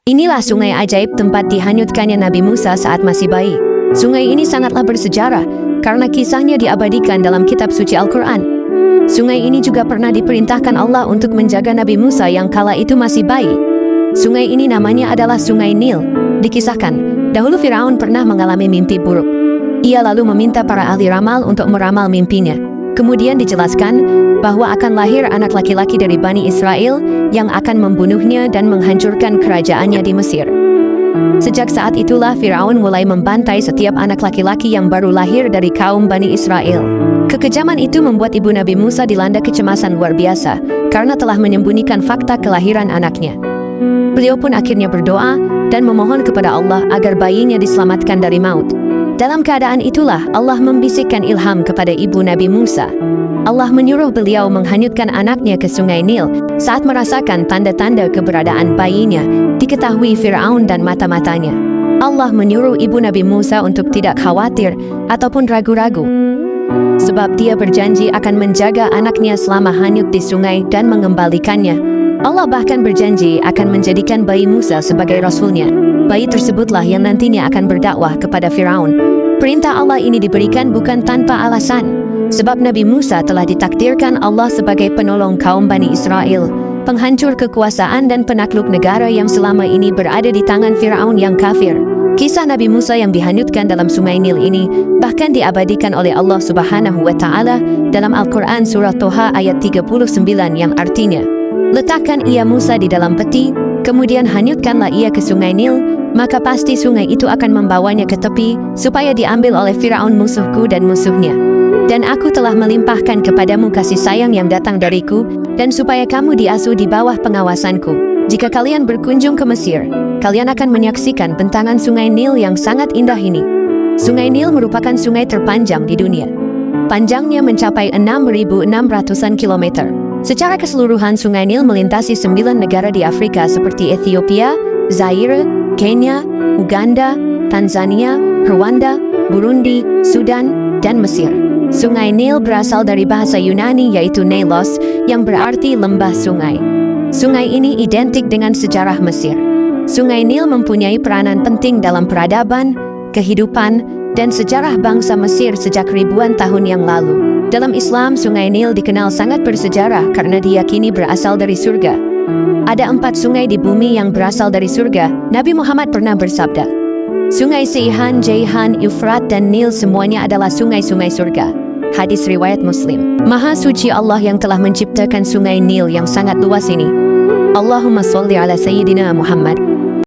Inilah sungai ajaib tempat dihanyutkannya Nabi Musa saat masih bayi. Sungai ini sangatlah bersejarah karena kisahnya diabadikan dalam kitab suci Al-Quran. Sungai ini juga pernah diperintahkan Allah untuk menjaga Nabi Musa yang kala itu masih bayi. Sungai ini namanya adalah Sungai Nil. Dikisahkan, dahulu Firaun pernah mengalami mimpi buruk. Ia lalu meminta para ahli ramal untuk meramal mimpinya. Kemudian dijelaskan bahwa akan lahir anak laki-laki dari Bani Israel yang akan membunuhnya dan menghancurkan kerajaannya di Mesir. Sejak saat itulah Firaun mulai membantai setiap anak laki-laki yang baru lahir dari kaum Bani Israel. Kekejaman itu membuat ibu Nabi Musa dilanda kecemasan luar biasa karena telah menyembunyikan fakta kelahiran anaknya. Beliau pun akhirnya berdoa dan memohon kepada Allah agar bayinya diselamatkan dari maut. Dalam keadaan itulah Allah membisikkan ilham kepada ibu Nabi Musa. Allah menyuruh beliau menghanyutkan anaknya ke Sungai Nil saat merasakan tanda-tanda keberadaan bayinya diketahui Firaun dan mata-matanya. Allah menyuruh ibu Nabi Musa untuk tidak khawatir ataupun ragu-ragu, sebab dia berjanji akan menjaga anaknya selama hanyut di sungai dan mengembalikannya. Allah bahkan berjanji akan menjadikan bayi Musa sebagai rasulnya. Bayi tersebutlah yang nantinya akan berdakwah kepada Firaun. Perintah Allah ini diberikan bukan tanpa alasan, sebab Nabi Musa telah ditakdirkan Allah sebagai penolong kaum Bani Israel, penghancur kekuasaan dan penakluk negara yang selama ini berada di tangan Firaun yang kafir. Kisah Nabi Musa yang dihanyutkan dalam Sungai Nil ini bahkan diabadikan oleh Allah Subhanahu wa Ta'ala dalam Al-Quran surah Toha ayat 39 yang artinya, "Letakkan ia Musa di dalam peti, kemudian hanyutkanlah ia ke Sungai Nil, maka pasti sungai itu akan membawanya ke tepi supaya diambil oleh Firaun musuhku dan musuhnya. Dan aku telah melimpahkan kepadamu kasih sayang yang datang dariku, dan supaya kamu diasuh di bawah pengawasanku. Jika kalian berkunjung ke Mesir, kalian akan menyaksikan bentangan Sungai Nil yang sangat indah ini." Sungai Nil merupakan sungai terpanjang di dunia. Panjangnya mencapai 6.600-an kilometer. Secara keseluruhan Sungai Nil melintasi 9 negara di Afrika seperti Ethiopia, Zaire, Kenya, Uganda, Tanzania, Rwanda, Burundi, Sudan, dan Mesir. Sungai Nil berasal dari bahasa Yunani yaitu Nailos yang berarti lembah sungai. Sungai ini identik dengan sejarah Mesir. Sungai Nil mempunyai peranan penting dalam peradaban, kehidupan, dan sejarah bangsa Mesir sejak ribuan tahun yang lalu. Dalam Islam, Sungai Nil dikenal sangat bersejarah karena diyakini berasal dari surga. Ada 4 sungai di bumi yang berasal dari surga. Nabi Muhammad pernah bersabda, "Sungai Seihan, Jaihan, Euphrat, dan Nil semuanya adalah sungai-sungai surga." Hadis riwayat Muslim. Maha suci Allah yang telah menciptakan Sungai Nil yang sangat luas ini. Allahumma sholli ala Sayyidina Muhammad